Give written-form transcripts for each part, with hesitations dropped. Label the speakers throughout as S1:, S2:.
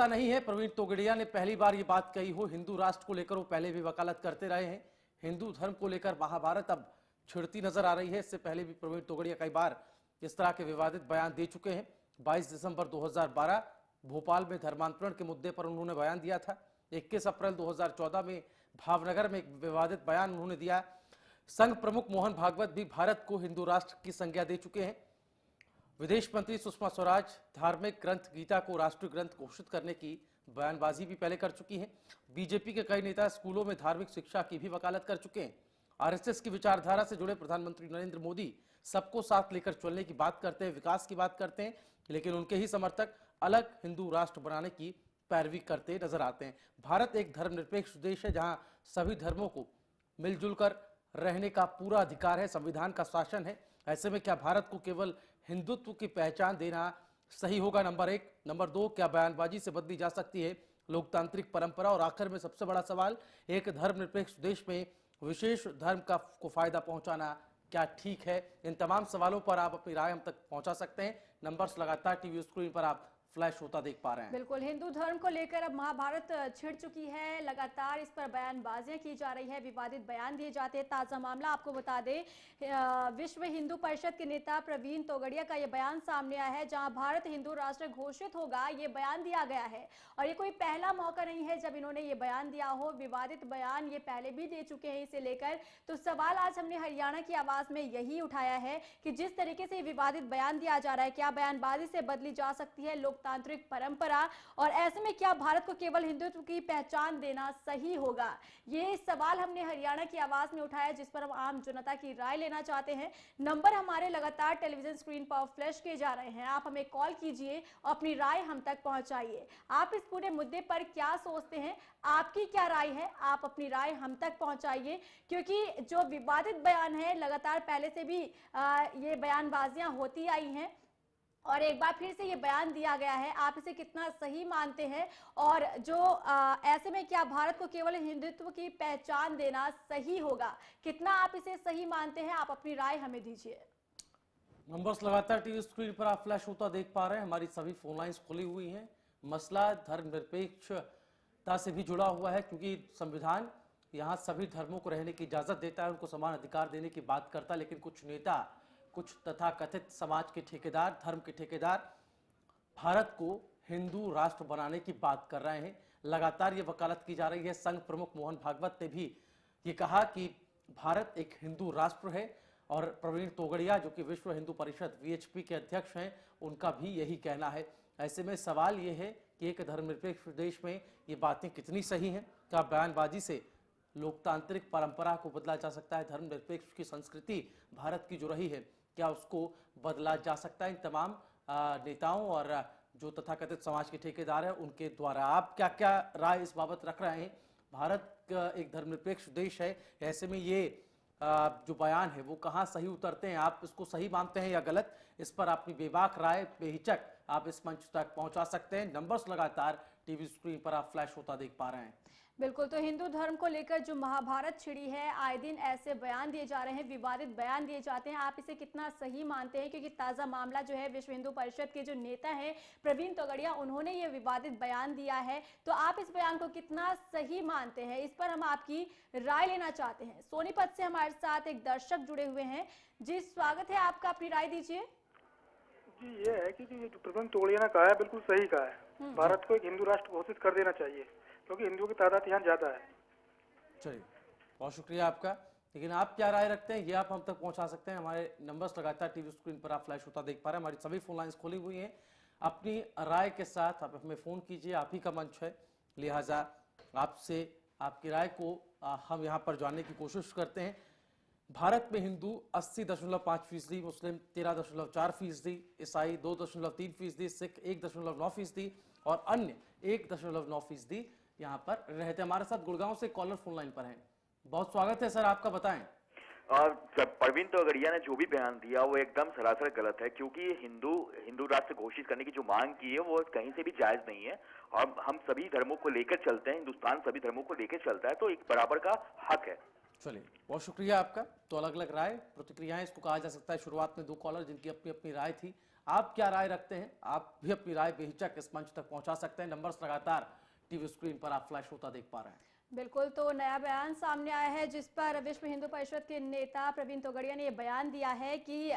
S1: नहीं है। प्रवीण तोगड़िया ने पहली बार ये बात कही हो। हिंदू राष्ट्र को लेकर वो पहले भी वकालत करते रहे हैं। हिंदू धर्म को लेकर महाभारत अब छिड़ती नजर आ रही है। इससे पहले भी प्रवीण तोगड़िया कई बार इस तरह के विवादित बयान दे चुके हैं। 22 दिसंबर 2012 भोपाल में धर्मांतरण के मुद्दे पर उन्होंने बयान दिया था। 21 अप्रैल 2014 में भावनगर में एक विवादित बयान उन्होंने दिया। संघ प्रमुख मोहन भागवत भी भारत को हिंदू राष्ट्र की संज्ञा दे चुके हैं। विदेश मंत्री सुषमा स्वराज धार्मिक ग्रंथ गीता को राष्ट्रीय ग्रंथ घोषित करने की बयानबाजी भी पहले कर चुकी हैं। बीजेपी के कई नेता स्कूलों में धार्मिक शिक्षा की भी वकालत कर चुके हैं। आरएसएस की विचारधारा से जुड़े प्रधानमंत्री नरेंद्र मोदी सबको साथ लेकर चलने की बात करते हैं, विकास की बात करते हैं, लेकिन उनके ही समर्थक अलग हिंदू राष्ट्र बनाने की पैरवी करते नजर आते हैं। भारत एक धर्मनिरपेक्ष देश है जहां सभी धर्मों को मिलजुल कर रहने का पूरा अधिकार है, संविधान का शासन है। ऐसे में क्या भारत को केवल हिंदुत्व की पहचान देना सही होगा? नंबर 1। नंबर 2, क्या बयानबाजी से बदली जा सकती है लोकतांत्रिक परंपरा? और आखिर में सबसे बड़ा सवाल, एक धर्मनिरपेक्ष देश में विशेष धर्म को फायदा पहुंचाना क्या ठीक है? इन तमाम सवालों पर आप अपनी राय हम तक पहुंचा सकते हैं। नंबर्स लगातार टीवी स्क्रीन पर आप फ्लैश होता देख पा रहे हैं।
S2: बिल्कुल, हिंदू धर्म को लेकर अब महाभारत छिड़ चुकी है। लगातार इस पर बयानबाजियां की जा रही है, विवादित बयान दिए जाते हैं। ताजा मामला आपको बता दें, विश्व हिंदू परिषद के नेता प्रवीण तोगड़िया का यह बयान सामने आया है, जहां भारत हिंदू राष्ट्र घोषित होगा ये बयान दिया गया है। और ये कोई पहला मौका नहीं है जब इन्होंने ये बयान दिया हो। विवादित बयान ये पहले भी दे चुके हैं इसे लेकर। तो सवाल आज हमने हरियाणा की आवाज में यही उठाया है कि जिस तरीके से विवादित बयान दिया जा रहा है, क्या बयानबाजी से बदली जा सकती है लोकतांत्रिक परंपरा? और ऐसे में क्या भारत को केवल हिंदुत्व की पहचान देना सही होगा? ये सवाल हमने हरियाणा की आवाज में उठाया, जिस पर हम आम जनता की राय लेना चाहते हैं। नंबर हमारे लगातार टेलीविजन स्क्रीन पर फ्लैश किए जा रहे हैं। आप हमें कॉल कीजिए और अपनी राय हम तक पहुंचाइए। आप इस पूरे मुद्दे पर क्या सोचते हैं? आपकी क्या राय है? आप अपनी राय हम तक पहुंचाइए, क्योंकि जो विवादित बयान है लगातार पहले से भी ये बयानबाजियां होती आई हैं और एक बार फिर से ये बयान दिया गया है। आप इसे कितना सही मानते हैं? और जो ऐसे में क्या भारत को केवल हिंदुत्व की पहचान देना सही होगा? कितना आप इसे सही मानते हैं? आप अपनी राय हमें दीजिए।
S1: नंबर्स लगातार टीवी स्क्रीन पर आप फ्लैश होता देख पा रहे हैं। हमारी सभी फोन लाइंस खुली हुई हैं। मसला धर्मनिरपेक्षता से भी जुड़ा हुआ है, क्योंकि संविधान यहाँ सभी धर्मों को रहने की इजाजत देता है, उनको समान अधिकार देने की बात करता है। लेकिन कुछ नेता, कुछ तथाकथित समाज के ठेकेदार, धर्म के ठेकेदार भारत को हिंदू राष्ट्र बनाने की बात कर रहे हैं। लगातार ये वकालत की जा रही है। संघ प्रमुख मोहन भागवत ने भी ये कहा कि भारत एक हिंदू राष्ट्र है, और प्रवीण तोगड़िया जो कि विश्व हिंदू परिषद वीएचपी के अध्यक्ष हैं, उनका भी यही कहना है। ऐसे में सवाल ये है कि एक धर्मनिरपेक्ष देश में ये बातें कितनी सही हैं? क्या बयानबाजी से लोकतांत्रिक परंपरा को बदला जा सकता है? धर्मनिरपेक्ष की संस्कृति भारत की जो रही है, क्या उसको बदला जा सकता है? इन तमाम नेताओं और जो तथाकथित समाज के ठेकेदार हैं उनके द्वारा आप क्या क्या राय इस बाबत रख रहे हैं? भारत एक धर्मनिरपेक्ष देश है, ऐसे में ये जो बयान है वो कहाँ सही उतरते हैं? आप इसको सही मानते हैं या गलत? इस पर अपनी बेबाक राय बेहिचक आप इस मंच तक पहुंचा सकते हैं। नंबर्स लगातार टीवी स्क्रीन पर आप फ्लैश होता देख पा रहे हैं।
S2: बिल्कुल, तो हिंदू धर्म को लेकर जो महाभारत छिड़ी है, आए दिन ऐसे बयान दिए जा रहे हैं, विवादित बयान दिए जाते हैं। आप इसे कितना सही मानते हैं? क्योंकि ताजा मामला जो है, विश्व हिंदू परिषद के जो नेता हैं प्रवीण तोगड़िया, उन्होंने ये विवादित बयान दिया है। तो आप इस बयान को कितना सही मानते हैं? इस पर हम आपकी राय लेना चाहते हैं। सोनीपत से हमारे साथ एक दर्शक जुड़े हुए हैं। जी, स्वागत है आपका, अपनी राय दीजिए।
S3: जी, ये है कि जो प्रवीण तोगड़िया ने कहा है बिल्कुल सही कहा है। भारत को एक हिंदू राष्ट्र घोषित कर देना चाहिए, क्योंकि हिंदुओं की तादाद यहाँ ज्यादा है।
S1: चलिए, बहुत शुक्रिया आपका। लेकिन आप क्या राय रखते हैं ये आप हम तक पहुंचा सकते हैं। हमारे नंबर्स लगातार टीवी स्क्रीन पर आप फ्लैश होता देख पा रहे हैं। हमारी सभी फोन लाइंस खुली हुई हैं। अपनी राय के साथ आप हमें फोन कीजिए, आप ही का मंच है, लिहाजा आपसे आपकी राय को हम यहाँ पर जानने की कोशिश करते हैं। भारत में हिंदू 80.5%, मुस्लिम 13.4%, ईसाई 2.3%, सिख 1.9% और अन्य 1.9% यहाँ पर रहते। हमारे साथ गुड़गांव से कॉलर फोन लाइन पर हैं। बहुत स्वागत है सर, आपका बताएं।
S4: प्रवीण तोगड़िया ने जो भी बयान दिया वो एकदम सरासर गलत है, क्योंकि हिंदू राष्ट्र घोषित करने की जो मांग की है वो कहीं से भी जायज नहीं है। और हम सभी धर्मों को लेकर चलते हैं, हिंदुस्तान सभी धर्मों को लेकर चलता है, तो एक बराबर का हक है।
S1: चलिए, बहुत शुक्रिया आपका। तो अलग अलग राय, प्रतिक्रियाएं इसको कहा जा सकता है। शुरुआत में 2 कॉलर जिनकी अपनी अपनी राय थी, आप क्या राय रखते हैं? आप भी अपनी राय बेहिचक इस मंच तक पहुंचा सकते हैं। नंबर्स लगातार टीवी स्क्रीन पर आप फ्लैश होता देख पा रहे हैं।
S2: बिल्कुल, तो नया बयान सामने आया है जिस पर विश्व हिंदू परिषद के नेता प्रवीण तोगड़िया ने यह बयान दिया है कि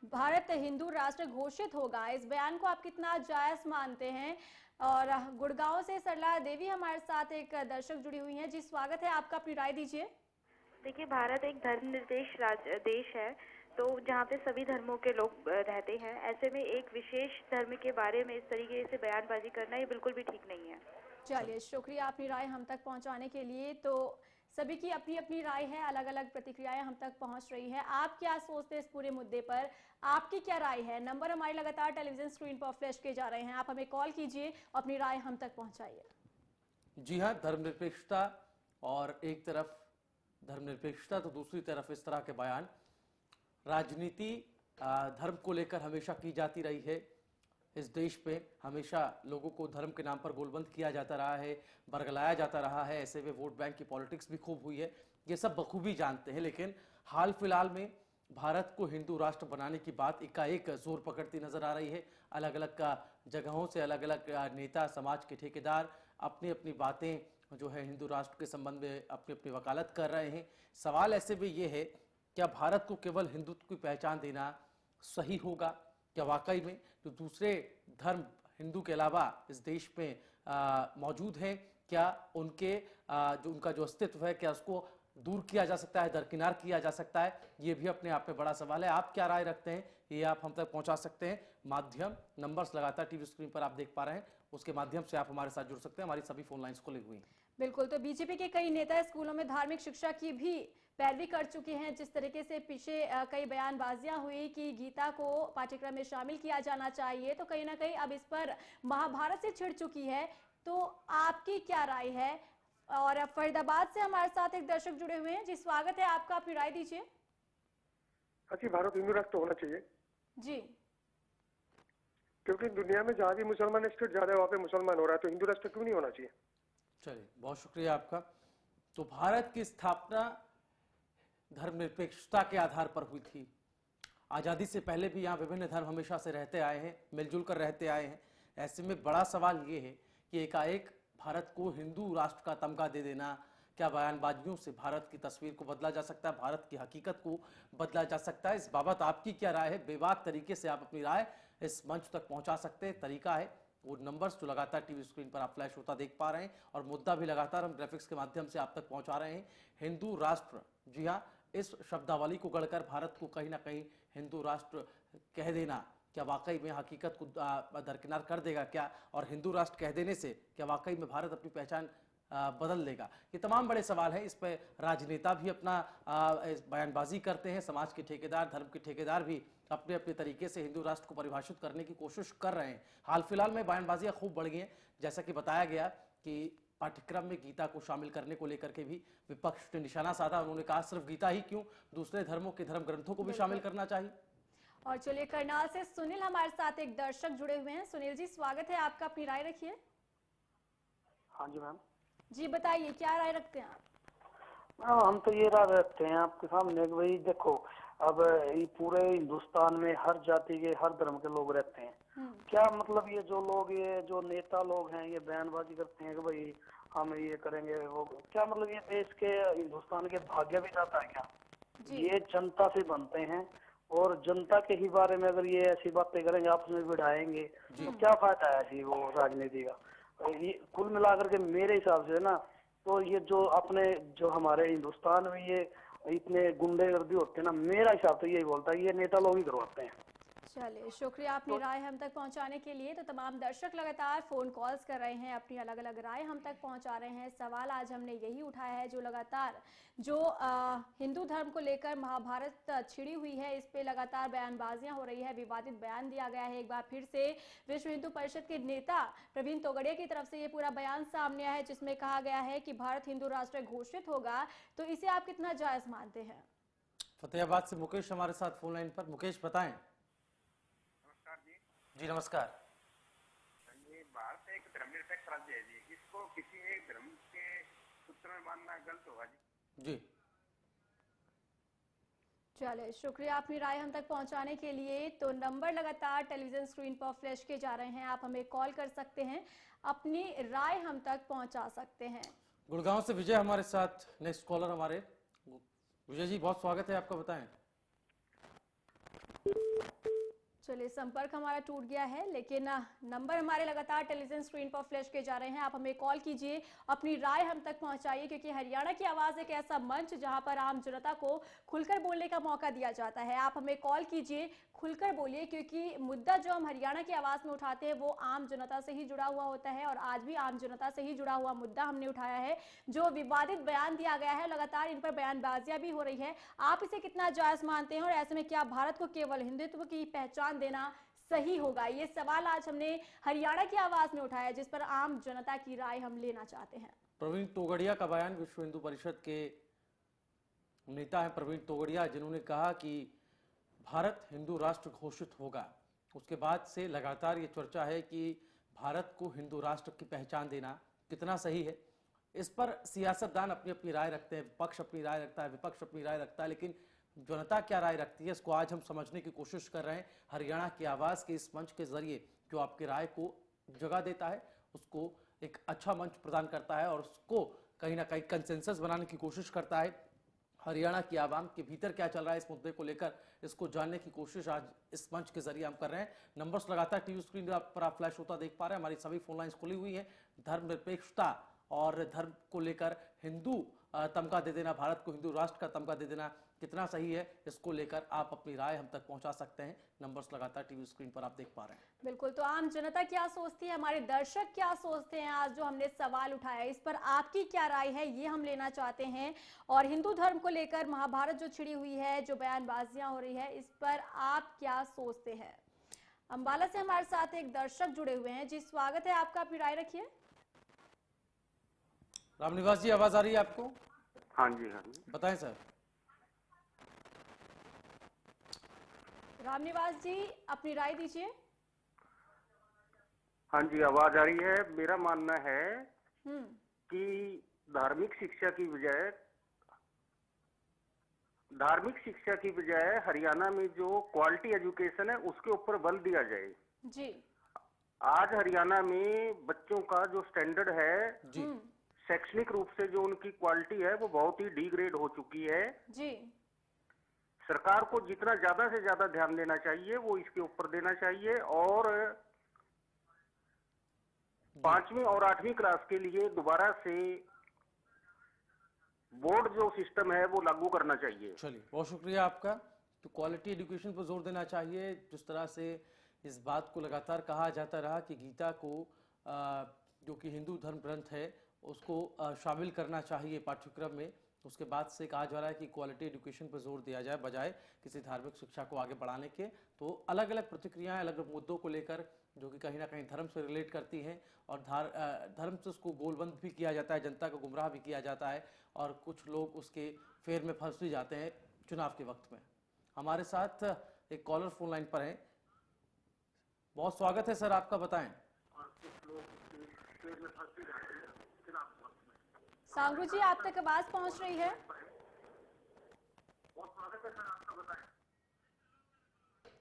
S2: भारत हिंदू राष्ट्र घोषित होगा। इस बयान को आप कितना जायज मानते हैं? और गुड़गांव से सरला देवी हमारे साथ एक दर्शक जुड़ी हुई हैं। जी, स्वागत है आपका, अपनी राय दीजिए।
S5: देखिए, भारत एक धर्मनिरपेक्ष देश है, तो जहाँ पे सभी धर्मों के लोग रहते हैं। ऐसे में एक विशेष धर्म के बारे में इस तरीके से बयानबाजी करना ये बिल्कुल भी ठीक नहीं है।
S2: चलिए, शुक्रिया अपनी राय हम तक पहुंचाने के लिए। तो सभी की अपनी अपनी राय है, अलग अलग प्रतिक्रियाएं हम तक पहुंच रही है। आप क्या सोचते हैं इस पूरे मुद्दे पर? आपकी क्या राय है? नंबर हमारे लगातार टेलीविजन स्क्रीन पर फ्लैश किए जा रहे हैं, आप हमें कॉल कीजिए, अपनी राय हम तक पहुंचाइए।
S1: जी हाँ, धर्मनिरपेक्षता और एक तरफ धर्मनिरपेक्षता तो दूसरी तरफ इस तरह के बयान। राजनीति धर्म को लेकर हमेशा की जाती रही है। इस देश पे हमेशा लोगों को धर्म के नाम पर गोलबंद किया जाता रहा है, बरगलाया जाता रहा है। ऐसे में वोट बैंक की पॉलिटिक्स भी खूब हुई है, ये सब बखूबी जानते हैं। लेकिन हाल फिलहाल में भारत को हिंदू राष्ट्र बनाने की बात एकाएक जोर पकड़ती नजर आ रही है। अलग अलग जगहों से अलग अलग नेता, समाज के ठेकेदार अपनी अपनी बातें जो है हिंदू राष्ट्र के संबंध में अपनी अपनी वकालत कर रहे हैं। सवाल ऐसे में ये है, क्या भारत को केवल हिंदुत्व की पहचान देना सही होगा? क्या वाकई में जो दूसरे धर्म हिंदू के अलावा इस देश में मौजूद हैं, क्या उनका जो अस्तित्व है, क्या उसको दूर किया जा सकता है, दरकिनार किया जा सकता है? ये भी अपने आप में बड़ा सवाल है। आप क्या राय रखते हैं, ये आप हम तक पहुंचा सकते हैं। माध्यम नंबर्स लगातार टीवी स्क्रीन पर आप देख पा रहे हैं, उसके माध्यम से आप हमारे साथ जुड़ सकते हैं। हमारी सभी फोन लाइन्स खुली हुई हैं।
S2: बिल्कुल, तो बीजेपी के कई नेता स्कूलों में धार्मिक शिक्षा की भी पैरवी कर चुके हैं। जिस तरीके से पीछे कई बयानबाजियां हुई कि गीता को पाठ्यक्रम में शामिल किया जाना चाहिए, तो कहीं ना कहीं अब इस पर महाभारत से छिड़ चुकी है। तो आपकी क्या राय है? और फरीदाबाद से हमारे साथ एक दर्शक जुड़े हुए हैं। जी, स्वागत है आपका, अपनी राय दीजिए।
S3: अच्छी, भारत हिंदू राष्ट्र होना चाहिए
S2: जी,
S3: क्योंकि दुनिया में जहाँ भी मुसलमान स्टेट ज्यादा है वहाँ पे मुसलमान हो रहा है, तो हिंदू राष्ट्र क्यों नहीं होना चाहिए?
S1: चलिए, बहुत शुक्रिया आपका। तो भारत की स्थापना धर्मनिरपेक्षता के आधार पर हुई थी। आजादी से पहले भी यहाँ विभिन्न धर्म हमेशा से रहते आए हैं, मिलजुल कर रहते आए हैं। ऐसे में बड़ा सवाल ये है कि एकाएक भारत को हिंदू राष्ट्र का तमगा दे देना, क्या बयानबाजियों से भारत की तस्वीर को बदला जा सकता है, भारत की हकीकत को बदला जा सकता है? इस बाबत आपकी क्या राय है? बेबाक तरीके से आप अपनी राय इस मंच तक पहुंचा सकते हैं। तरीका है वो नंबर्स जो लगातार टीवी स्क्रीन पर आप फ्लैश होता देख पा रहे हैं, और मुद्दा भी लगातार हम ग्राफिक्स के माध्यम से आप तक पहुंचा रहे हैं। हिंदू राष्ट्र, जी हाँ, इस शब्दावली को गढ़कर भारत को कहीं ना कहीं हिंदू राष्ट्र कह देना क्या वाकई में हकीकत को दरकिनार कर देगा क्या? और हिंदू राष्ट्र कह देने से क्या वाकई में भारत अपनी पहचान बदल लेगा? ये तमाम बड़े सवाल हैं। इस पर राजनेता भी अपना बयानबाजी करते हैं, समाज के ठेकेदार, धर्म के ठेकेदार भी अपने अपने तरीके से हिंदू राष्ट्र को परिभाषित करने की कोशिश कर रहे हैं। हाल फिलहाल में बयानबाजियां खूब बढ़ गई हैं। जैसा कि बताया गया कि पाठ्यक्रम में गीता को शामिल करने को लेकर के भी विपक्ष ने निशाना साधा। उन्होंने कहा सिर्फ गीता ही क्यों, दूसरे धर्मों के धर्म ग्रंथों को भी शामिल करना चाहिए।
S2: और चलिए, करनाल से सुनील हमारे साथ एक दर्शक जुड़े हुए हैं। सुनील जी, स्वागत है आपका, अपनी राय रखिए।
S6: हाँ जी मैम।
S2: जी, बताइए क्या राय रखते हैं आप?
S6: हम तो ये राय रखते हैं आपके सामने कि भाई देखो, अब ये पूरे हिंदुस्तान में हर जाति के, हर धर्म के लोग रहते हैं। क्या मतलब ये जो लोग, ये जो नेता लोग हैं, ये बयानबाजी करते हैं कि भाई हम ये करेंगे वो, क्या मतलब ये देश के, हिंदुस्तान के भाग्य भी जाता है क्या? ये जनता से बनते हैं, और जनता के ही बारे में अगर ये ऐसी बातें करेंगे, आपस में बिठाएंगे, तो क्या फायदा है ऐसी वो राजनीति का? ये कुल मिलाकर के मेरे हिसाब से ना, तो ये जो अपने जो हमारे हिंदुस्तान में ये इतने गुंडेगर्दी होते हैं ना, मेरा हिसाब तो यही बोलता है ये नेता लोग ही करवाते हैं।
S2: चलिए, शुक्रिया अपनी राय हम तक पहुंचाने के लिए। तो तमाम दर्शक लगातार फोन कॉल्स कर रहे हैं, अपनी अलग अलग राय हम तक पहुंचा रहे हैं। सवाल आज हमने यही उठाया है, जो लगातार जो हिंदू धर्म को लेकर महाभारत छिड़ी हुई है, इस पे लगातार बयानबाजियां हो रही है, विवादित बयान दिया गया है। एक बार फिर से विश्व हिंदू परिषद के नेता प्रवीण तोगड़िया की तरफ से ये पूरा बयान सामने आया है, जिसमें कहा गया है कि भारत हिंदू राष्ट्र घोषित होगा। तो इसे आप कितना जायज मानते हैं?
S1: फतेहाबाद से मुकेश हमारे साथ फोन लाइन पर। मुकेश, बताएं। जी नमस्कार।
S7: ये भारत एक धर्मनिरपेक्ष राज्य है जी, इसको किसी एक धर्म के सूत्र में मानना गलत होगा जी।
S1: जी
S2: चलिए, शुक्रिया अपनी राय हम तक पहुंचाने के लिए। तो नंबर लगातार टेलीविजन स्क्रीन पर फ्लैश किए जा रहे हैं, आप हमें कॉल कर सकते हैं, अपनी राय हम तक पहुंचा सकते हैं।
S1: गुड़गांव से विजय हमारे साथ, नेक्स्ट कॉलर हमारे। विजय जी, बहुत स्वागत है आपका, बताएं।
S2: चलिए, संपर्क हमारा टूट गया है, लेकिन नंबर हमारे लगातार टेलीविजन स्क्रीन पर फ्लैश किए जा रहे हैं, आप हमें कॉल कीजिए, अपनी राय हम तक पहुंचाइए, क्योंकि हरियाणा की आवाज एक ऐसा मंच जहां पर आम जनता को खुलकर बोलने का मौका दिया जाता है। आप हमें कॉल कीजिए, खुलकर बोलिए, क्योंकि मुद्दा जो हम हरियाणा की आवाज में उठाते हैं वो आम जनता से ही जुड़ा हुआ होता है, और आज भी आम जनता से ही जुड़ा हुआ मुद्दा हमने उठाया है। जो विवादित बयान दिया गया है, लगातार इन पर बयानबाजियां भी हो रही है, आप इसे कितना जायज मानते हैं, और ऐसे में क्या भारत को केवल हिंदुत्व की पहचान देना सही होगा? ये सवाल आज हमने हरियाणा की आवाज में उठाया, जिस पर आम जनता की राय हम लेना चाहते हैं।
S1: प्रवीण तोगड़िया का बयान, विश्व हिंदू परिषद के नेता है प्रवीण तोगड़िया, जिन्होंने कहा कि भारत हिंदू राष्ट्र घोषित होगा। उसके बाद से लगातार ये चर्चा है कि भारत को हिंदू राष्ट्र की पहचान देना कितना सही है। इस पर सियासतदान अपनी अपनी राय रखते हैं, पक्ष अपनी राय रखता है, विपक्ष अपनी राय रखता है, लेकिन जनता क्या राय रखती है, इसको आज हम समझने की कोशिश कर रहे हैं। हरियाणा की आवाज के इस मंच के जरिए जो आपकी राय को जगह देता है, उसको एक अच्छा मंच प्रदान करता है और उसको कहीं ना कहीं कंसेंसस बनाने की कोशिश करता है। हरियाणा की आवाम के भीतर क्या चल रहा है इस मुद्दे को लेकर, इसको जानने की कोशिश आज इस मंच के जरिए हम कर रहे हैं। नंबर्स लगातार टीवी स्क्रीन पर आप फ्लैश होता देख पा रहे हैं। हमारी सभी फोन लाइन्स खुली हुई हैं। धर्मनिरपेक्षता और धर्म को लेकर हिंदू तमगा दे देना, भारत को हिंदू राष्ट्र का तमगा दे देना कितना सही है, इसको लेकर आप अपनी राय हम तक पहुंचा सकते हैं। नंबर्स लगातार टीवी स्क्रीन पर आप देख पा रहे हैं।
S2: बिल्कुल, तो आम जनता क्या सोचती है, हमारे दर्शक क्या सोचते हैं, आज जो हमने सवाल उठाया इस पर आपकी क्या राय है, ये हम लेना चाहते हैं। और हिंदू धर्म को लेकर महाभारत जो छिड़ी हुई है, जो बयानबाजियां हो रही है, इस पर आप क्या सोचते हैं। अंबाला से हमारे साथ एक दर्शक जुड़े हुए हैं। जी, स्वागत है आपका, अपनी राय रखिए।
S1: रामनिवास जी, आवाज आ रही है आपको?
S7: हाँ जी, हाँ जी,
S1: बताएं सर।
S2: रामनिवास जी, अपनी राय दीजिए।
S7: हाँ जी, आवाज आ रही है। मेरा मानना है कि धार्मिक शिक्षा की बजाय हरियाणा में जो क्वालिटी एजुकेशन है उसके ऊपर बल दिया जाए
S2: जी।
S7: आज हरियाणा में बच्चों का जो स्टैंडर्ड है
S1: जी,
S7: शैक्षणिक रूप से जो उनकी क्वालिटी है वो बहुत ही डिग्रेड हो चुकी है
S2: जी।
S7: सरकार को जितना ज्यादा से ज्यादा ध्यान देना चाहिए वो इसके ऊपर देना चाहिए और 5वीं और 8वीं क्लास के लिए दोबारा से बोर्ड जो सिस्टम है वो लागू करना चाहिए।
S1: चलिए, बहुत शुक्रिया आपका। तो क्वालिटी एजुकेशन पर जोर देना चाहिए। जिस तरह से इस बात को लगातार कहा जाता रहा कि गीता को जो कि हिंदू धर्म ग्रंथ है उसको शामिल करना चाहिए पाठ्यक्रम में, उसके बाद से कहा जा रहा है कि क्वालिटी एजुकेशन पर जोर दिया जाए बजाय किसी धार्मिक शिक्षा को आगे बढ़ाने के। तो अलग अलग प्रतिक्रियाएं अलग अलग मुद्दों को लेकर जो कि कहीं ना कहीं धर्म से रिलेट करती हैं और धर्म से उसको गोलबंद भी किया जाता है, जनता को गुमराह भी किया जाता है और कुछ लोग उसके फेर में फंस भी जाते हैं चुनाव के वक्त में। हमारे साथ एक कॉलर फोन लाइन पर है। बहुत स्वागत है सर आपका, बताएं।
S2: सांगरू जी, आप तक आवाज पहुंच रही है?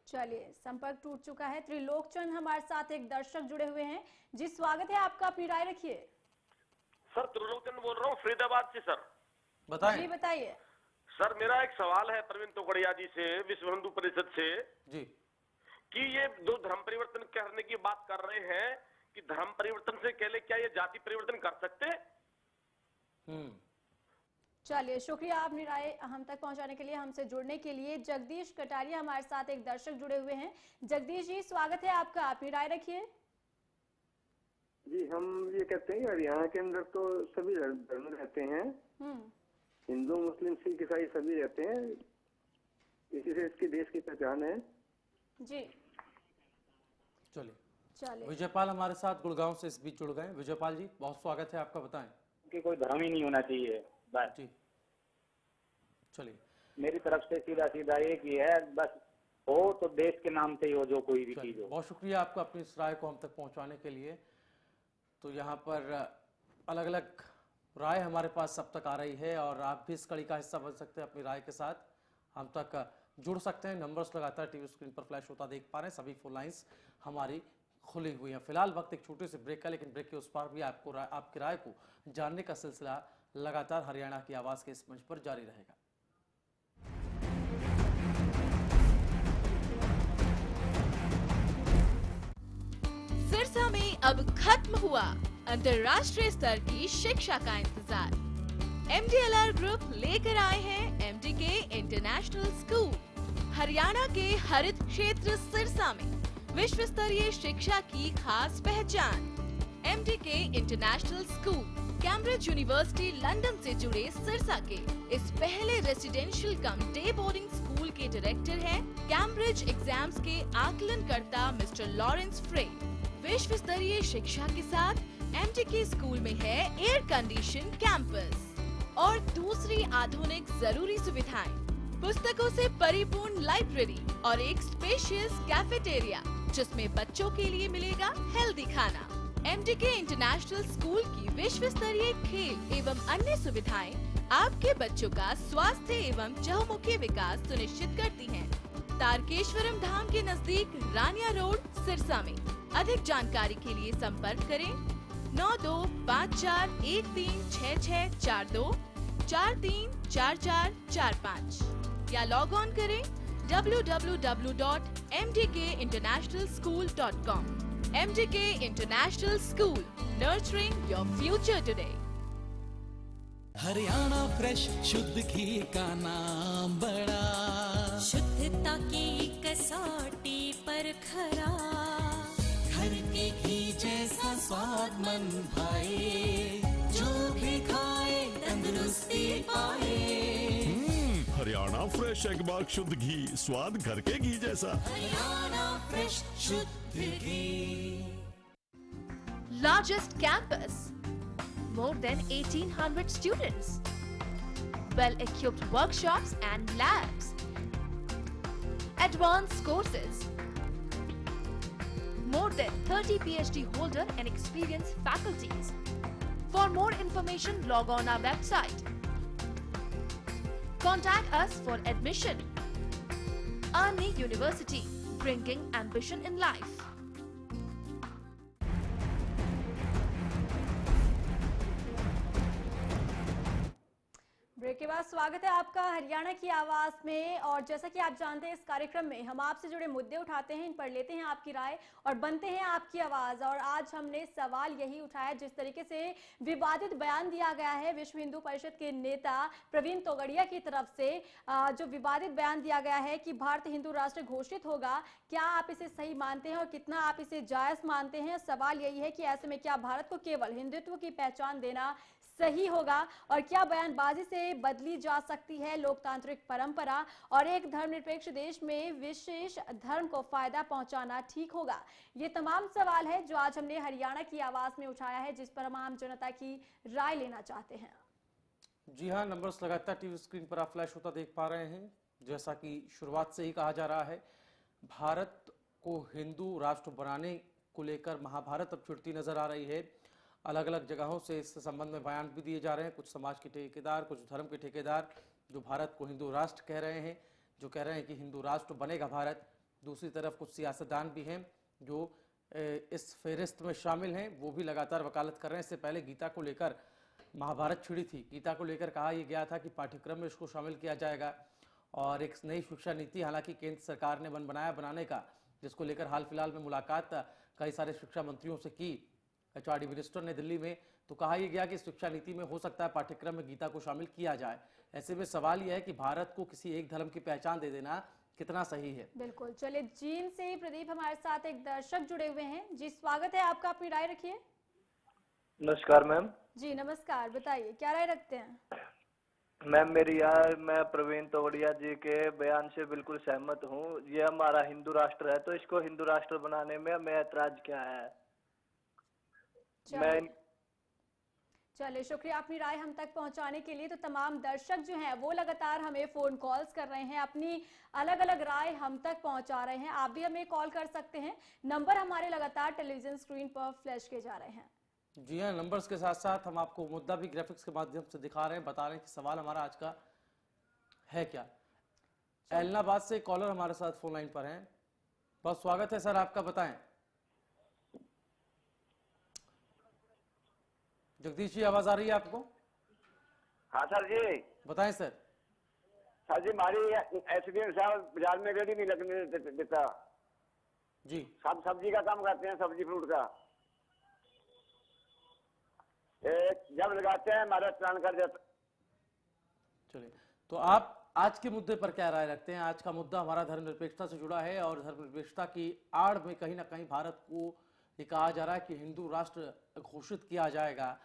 S2: चलिए, संपर्क टूट चुका है। त्रिलोक चंद हमारे साथ एक दर्शक जुड़े हुए हैं। जी, स्वागत है आपका, अपनी राय रखिए।
S8: सर, त्रिलोक चंद बोल रहा हूँ फरीदाबाद से। सर
S1: बताएं।
S2: जी, बताइए।
S8: सर, मेरा एक सवाल है प्रवीण तोगड़िया जी से, विश्व हिंदू परिषद से,
S1: जी, कि
S8: ये दो धर्म परिवर्तन करने की बात कर रहे हैं कि धर्म परिवर्तन से पहले क्या ये जाति परिवर्तन कर सकते हैं?
S2: चलिए, शुक्रिया अपनी राय हम तक पहुंचाने के लिए, हमसे जुड़ने के लिए। जगदीश कटारिया हमारे साथ एक दर्शक जुड़े हुए हैं। जगदीश जी, स्वागत है आपका, अपनी राय रखिए।
S9: जी, हम ये कहते हैं कि हरियाणा के अंदर तो सभी धर्म रहते हैं, हिंदू मुस्लिम सिख ईसाई सभी रहते हैं, इसी से इसके देश की पहचान है। जी,
S1: चलिए। विजयपाल हमारे साथ गुड़गांव से इस बीच जुड़ गए। विजयपाल जी, बहुत स्वागत है आपका, बताएं।
S10: कि कोई धर्म ही नहीं होना चाहिए, बस।
S1: जी, चलिए।
S10: मेरी तरफ से सीधा एक ही है, बस हो तो देश के नाम से ही हो, जो कोई भी चीज हो।
S1: बहुत शुक्रिया आपका अपनी इस राय को हम तक पहुंचाने के लिए। तो यहाँ पर अलग अलग राय हमारे पास अब तक आ रही है और आप भी इस कड़ी का हिस्सा बन सकते हैं अपनी राय के साथ। हम तक जुड़ सकते हैं। नंबर्स लगातार टीवी स्क्रीन पर फ्लैश होता देख पा रहे हैं। सभी फोन लाइंस हमारी खुली हुई हैं। फिलहाल वक्त एक छोटे से ब्रेक का, लेकिन ब्रेक के उस पार भी आपकी राय को जानने का सिलसिला लगातार हरियाणा की आवाज के इस मंच पर जारी रहेगा।
S11: सिरसा में अब खत्म हुआ अंतर्राष्ट्रीय स्तर की शिक्षा का इंतजार। MDLR ग्रुप लेकर आए हैं MDK इंटरनेशनल स्कूल। हरियाणा के हरित क्षेत्र सिरसा में विश्व स्तरीय शिक्षा की खास पहचान। MDK international school Cambridge university London से जुड़े सिरसा के इस पहले रेसिडेंशियल कम डे बोर्डिंग स्कूल के डायरेक्टर हैं कैम्ब्रिज एग्जाम्स के आकलनकर्ता मिस्टर लॉरेंस फ्रे। विश्व स्तरीय शिक्षा के साथ MDK स्कूल में है एयर कंडीशन कैंपस और दूसरी आधुनिक जरूरी सुविधाएं, पुस्तकों से परिपूर्ण लाइब्रेरी और एक स्पेशियस कैफेटेरिया जिसमें बच्चों के लिए मिलेगा हेल्दी खाना। MDK इंटरनेशनल स्कूल की विश्व स्तरीय खेल एवं अन्य सुविधाएं आपके बच्चों का स्वास्थ्य एवं चहुमुखी विकास सुनिश्चित करती हैं। तारकेश्वरम धाम के नजदीक रानिया रोड सिरसा में। अधिक जानकारी के लिए संपर्क करें 9254136642 434445 या लॉग ऑन करें www.mdkinternationalschool.com। MDK International School, nurturing your future today।
S12: Haryana fresh शुद्ध घी का नाम बड़ा,
S13: शुद्धता की कसौटी पर खरा,
S12: घर के घी जैसा स्वाद मन भाए, जो भी खाए तंदुरुस्ती पाए।
S14: हरियाणा फ्रेश एगबाग शुद्ध घी, स्वाद घर के घी जैसा।
S12: हरियाणा फ्रेश शुद्ध घी।
S11: Largest campus, more than 1800 students, well-equipped workshops and labs, advanced courses, more than 30 PhD holder and experienced faculties. For more information, log on our website. Contact us for admission. Arni University, bringing ambition in life.
S2: Break के बाद स्वागत है आपका हरियाणा की आवाज में। और जैसा कि आप जानते हैं, इस कार्यक्रम में हम आपसे जुड़े मुद्दे उठाते हैं, इन पर लेते हैं आपकी राय और बनते हैं आपकी आवाज। और आज हमने सवाल यही उठाया, जिस तरीके से विवादित बयान दिया गया है विश्व हिंदू परिषद के नेता प्रवीण तोगड़िया की तरफ से, जो विवादित बयान दिया गया है कि भारत हिंदू राष्ट्र घोषित होगा, क्या आप इसे सही मानते हैं और कितना आप इसे जायज मानते हैं? सवाल यही है कि ऐसे में क्या भारत को केवल हिंदुत्व की पहचान देना सही होगा और क्या बयानबाजी से बदली जा सकती है लोकतांत्रिक परंपरा और एक धर्मनिरपेक्ष देश में विशेष धर्म को फायदा पहुंचाना ठीक होगा? ये तमाम सवाल है जो आज हमने हरियाणा की आवाज में उठाया है, जिस पर हम आम जनता की राय लेना चाहते हैं।
S1: जी हाँ, नंबर्स लगातार टीवी स्क्रीन पर आप फ्लैश होता देख पा रहे हैं। जैसा कि शुरुआत से ही कहा जा रहा है, भारत को हिंदू राष्ट्र बनाने को लेकर महाभारत अब छिड़ती नजर आ रही है। अलग अलग जगहों से इस संबंध में बयान भी दिए जा रहे हैं। कुछ समाज के ठेकेदार, कुछ धर्म के ठेकेदार जो भारत को हिंदू राष्ट्र कह रहे हैं, जो कह रहे हैं कि हिंदू राष्ट्र बनेगा भारत। दूसरी तरफ कुछ सियासतदान भी हैं जो इस फेहरिस्त में शामिल हैं, वो भी लगातार वकालत कर रहे हैं। इससे पहले गीता को लेकर महाभारत छिड़ी थी। गीता को लेकर कहा यह गया था कि पाठ्यक्रम में इसको शामिल किया जाएगा और एक नई शिक्षा नीति हालांकि केंद्र सरकार ने बनाने का, जिसको लेकर हाल फिलहाल में मुलाकात कई सारे शिक्षा मंत्रियों से की HRD मिनिस्टर ने दिल्ली में, तो कहा यह गया कि शिक्षा नीति में हो सकता है पाठ्यक्रम में गीता को शामिल किया जाए। ऐसे में सवाल यह है कि भारत को किसी एक धर्म की पहचान दे देना कितना सही है।
S2: बिल्कुल, चलिए चीन से प्रदीप हमारे साथ एक दर्शक जुड़े हुए हैं। जी स्वागत है आपका, अपनी राय रखिए।
S15: नमस्कार मैम।
S2: जी नमस्कार, बताइए क्या राय रखते हैं?
S15: मैम मैं प्रवीण तोगड़िया जी के बयान से बिल्कुल सहमत हूँ। ये हमारा हिंदू राष्ट्र है, तो इसको हिंदू राष्ट्र बनाने में हमें ऐतराज क्या है?
S2: चलिए शुक्रिया अपनी राय हम तक पहुंचाने के लिए। तो तमाम दर्शक जो हैं वो लगातार हमें फोन कॉल्स कर रहे हैं, अपनी अलग अलग राय हम तक पहुंचा रहे हैं। आप भी हमें कॉल कर सकते हैं, नंबर हमारे लगातार टेलीविजन स्क्रीन पर फ्लैश किए जा रहे हैं।
S1: जी हाँ, नंबर्स के साथ साथ हम आपको मुद्दा भी ग्राफिक्स के माध्यम से दिखा रहे हैं, बता रहे हैं कि सवाल हमारा आज का है क्या। ऐलनाबाद से कॉलर हमारे साथ फोन लाइन पर हैं। बहुत स्वागत है सर आपका, बताएं। जगदीश जी, आवाज आ रही है आपको?
S16: हाँ सर जी।
S1: बताएं सर।
S16: सर जी, हमारी एसडीएम साहब बाजार में रेडी नहीं लगने देता
S1: जी।
S16: सब सब्जी का काम करते हैं, सब्जी फ्रूट का। जब लगाते हैं हमारा चालान कर जाता।
S1: चलिए, तो आप आज के मुद्दे पर क्या राय रखते हैं? आज का मुद्दा हमारा धर्मनिरपेक्षता से जुड़ा है और धर्मनिरपेक्षता की आड़ में कहीं ना कहीं भारत को ये कहा जा रहा है कि हिंदू राष्ट्र घोषित किया जाएगा।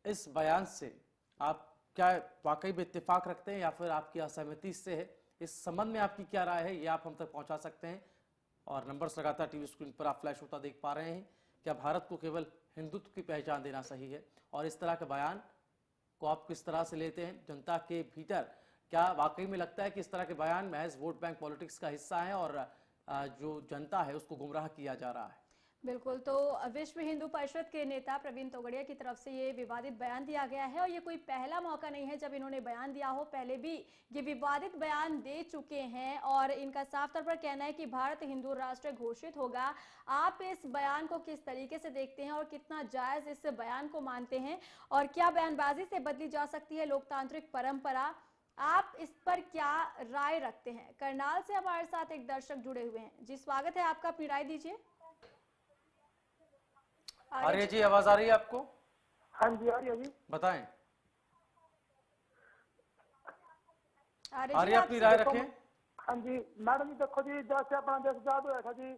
S1: इस बयान से आप क्या वाकई में इत्तेफाक रखते हैं या फिर आपकी असहमति से है? इस संबंध में आपकी क्या राय है, ये आप हम तक पहुंचा सकते हैं। और नंबर्स लगातार टीवी स्क्रीन पर आप फ्लैश होता देख पा रहे हैं। क्या भारत को केवल हिंदुत्व की पहचान देना सही है? और इस तरह के बयान को आप किस तरह से लेते हैं जनता के भीतर? क्या वाकई में लगता है कि इस तरह के बयान महज वोट बैंक पॉलिटिक्स का हिस्सा है और जो जनता है उसको गुमराह किया जा रहा है?
S2: बिल्कुल, तो विश्व हिंदू परिषद के नेता प्रवीण तोगड़िया की तरफ से ये विवादित बयान दिया गया है और ये कोई पहला मौका नहीं है जब इन्होंने बयान दिया हो। पहले भी ये विवादित बयान दे चुके हैं और इनका साफ तौर पर कहना है कि भारत हिंदू राष्ट्र घोषित होगा। आप इस बयान को किस तरीके से देखते हैं और कितना जायज इस बयान को मानते हैं और क्या बयानबाजी से बदली जा सकती है लोकतांत्रिक परंपरा? आप इस पर क्या राय रखते हैं? करनाल से हमारे साथ एक दर्शक जुड़े हुए हैं। जी, स्वागत है आपका, अपनी राय दीजिए।
S1: आर्य जी, आवाज आ रही है आपको?
S6: हाँ जी, आ रही है जी।
S1: बताएं।
S2: आर्य
S1: अपनी राय रखें।
S6: हाँ जी मैडम जी, देखो जी, जैसे अपना देश आजाद हुआ था जी,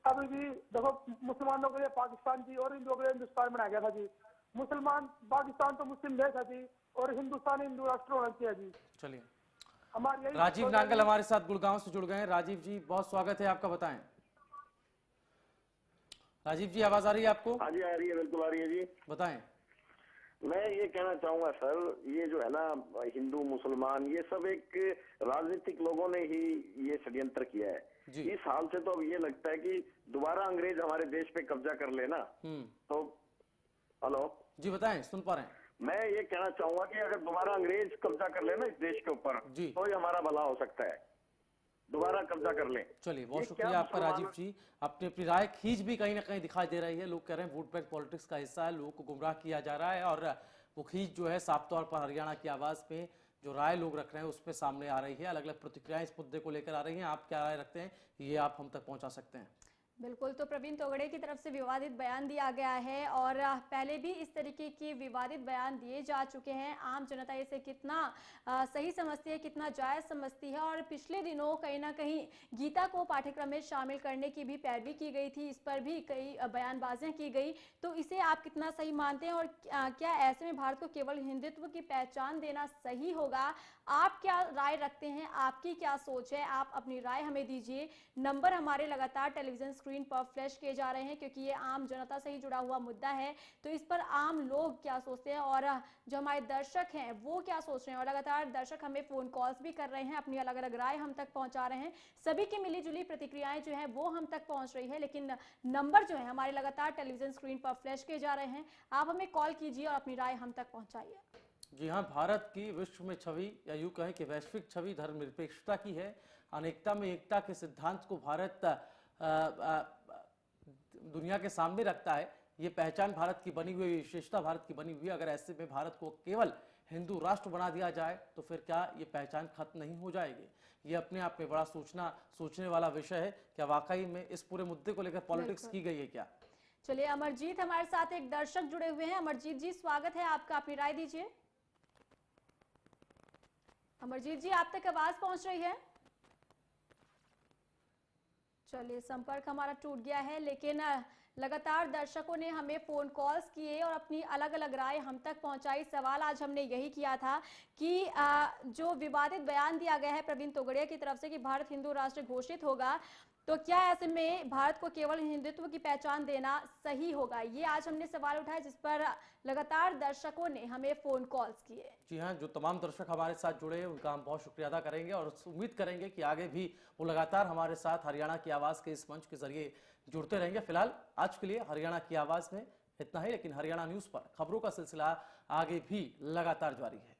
S6: अभी भी देखो मुसलमानों के लिए पाकिस्तान जी और हिंदुओं के लिए हिंदुस्तान बनाया गया था जी। मुसलमान पाकिस्तान तो मुस्लिम देश है जी और हिंदुस्तान हिंदू राष्ट्र होना चाहिए जी।
S1: चलिए,
S6: हमारे
S1: राजीव नांगल हमारे साथ गुड़गांव से जुड़ गए हैं। राजीव जी, बहुत स्वागत है आपका, बताएं। राजीव जी, आवाज आ रही है आपको?
S9: हाँ जी, आ रही है, बिल्कुल आ रही है जी।
S1: बताएं।
S9: मैं ये कहना चाहूंगा सर, ये जो है ना हिंदू मुसलमान, ये सब एक राजनीतिक लोगों ने ही ये षड्यंत्र किया है। इस हाल से तो अब ये लगता है कि दोबारा अंग्रेज हमारे देश पे कब्जा कर लेना। तो हेलो
S1: जी, बताएं, सुन पा रहे हैं।
S9: मैं ये कहना चाहूंगा कि अगर दोबारा अंग्रेज कब्जा कर लेना इस देश के ऊपर तो ये हमारा भला हो सकता है, दोबारा कब्जा कर लें।
S1: चलिए, बहुत शुक्रिया आपका राजीव जी। अपनी अपनी राय खींच भी कहीं ना कहीं दिखाई दे रही है। लोग कह रहे हैं वोट बैंक पॉलिटिक्स का हिस्सा है, लोगों को गुमराह किया जा रहा है और वो खींच जो है साफ तौर पर हरियाणा की आवाज में जो राय लोग रख रहे हैं उसमें सामने आ रही है। अलग अलग प्रतिक्रियाएं इस मुद्दे को लेकर आ रही हैं। आप क्या राय रखते हैं, ये आप हम तक पहुंचा सकते हैं।
S2: बिल्कुल, तो प्रवीण तोगड़े की तरफ से विवादित बयान दिया गया है और पहले भी इस तरीके के विवादित बयान दिए जा चुके हैं। आम जनता इसे कितना सही समझती है, कितना जायज समझती है और पिछले दिनों कहीं ना कहीं गीता को पाठ्यक्रम में शामिल करने की भी पैरवी की गई थी, इस पर भी कई बयानबाजियां की गई। तो इसे आप कितना सही मानते हैं और क्या ऐसे में भारत को केवल हिंदुत्व की पहचान देना सही होगा? आप क्या राय रखते हैं, आपकी क्या सोच है? आप अपनी राय हमें दीजिए। नंबर हमारे लगातार टेलीविजन स्क्रीन पर फ्लैश किए जा रहे हैं क्योंकि ये आम जनता से ही जुड़ा हुआ मुद्दा है। तो इस पर आम लोग क्या सोचते हैं और जो हमारे दर्शक हैं वो क्या सोच रहे हैं, और लगातार दर्शक हमें फोन कॉल्स भी कर रहे हैं, अपनी अलग अलग राय हम तक पहुंचा रहे हैं। सभी की मिलीजुली प्रतिक्रियाएं जो है वो हम तक पहुंच रही है, लेकिन नंबर जो है हमारे लगातार टेलीविजन स्क्रीन पर फ्लैश किए जा रहे हैं। आप हमें कॉल कीजिए और अपनी राय हम तक पहुंचाइए।
S1: जी हाँ, भारत की विश्व में छवि या यूं कहें कि वैश्विक छवि धर्मनिरपेक्षता की है। अनेकता में एकता के सिद्धांत को भारत दुनिया के सामने रखता है। ये पहचान भारत की बनी हुई, विशेषता भारत की बनी हुई है। अगर ऐसे में भारत को केवल हिंदू राष्ट्र बना दिया जाए तो फिर क्या ये पहचान खत्म नहीं हो जाएगी? ये अपने आप में बड़ा सोचने वाला विषय है। क्या वाकई में इस पूरे मुद्दे को लेकर पॉलिटिक्स की गई है क्या?
S2: चलिए, अमरजीत हमारे साथ एक दर्शक जुड़े हुए हैं। अमरजीत जी, स्वागत है आपका, अपनी राय दीजिए। अमरजीत जी, आप तक आवाज पहुंच रही है? चलिए, संपर्क हमारा टूट गया है, लेकिन लगातार दर्शकों ने हमें फोन कॉल्स किए और अपनी अलग अलग राय हम तक पहुंचाई। सवाल आज हमने यही किया था कि जो विवादित बयान दिया गया है प्रवीण तोगड़िया की तरफ से कि भारत हिंदू राष्ट्र घोषित होगा, तो क्या ऐसे में भारत को केवल हिंदुत्व की पहचान देना सही होगा? ये आज हमने सवाल उठाया, जिस पर लगातार दर्शकों ने हमें फोन कॉल्स किए।
S1: जी हाँ, जो तमाम दर्शक हमारे साथ जुड़े हैं उनका हम बहुत शुक्रिया अदा करेंगे और उम्मीद करेंगे कि आगे भी वो लगातार हमारे साथ हरियाणा की आवाज के इस मंच के जरिए जुड़ते रहेंगे। फिलहाल आज के लिए हरियाणा की आवाज में इतना ही, लेकिन हरियाणा न्यूज पर खबरों का सिलसिला आगे भी लगातार जारी है।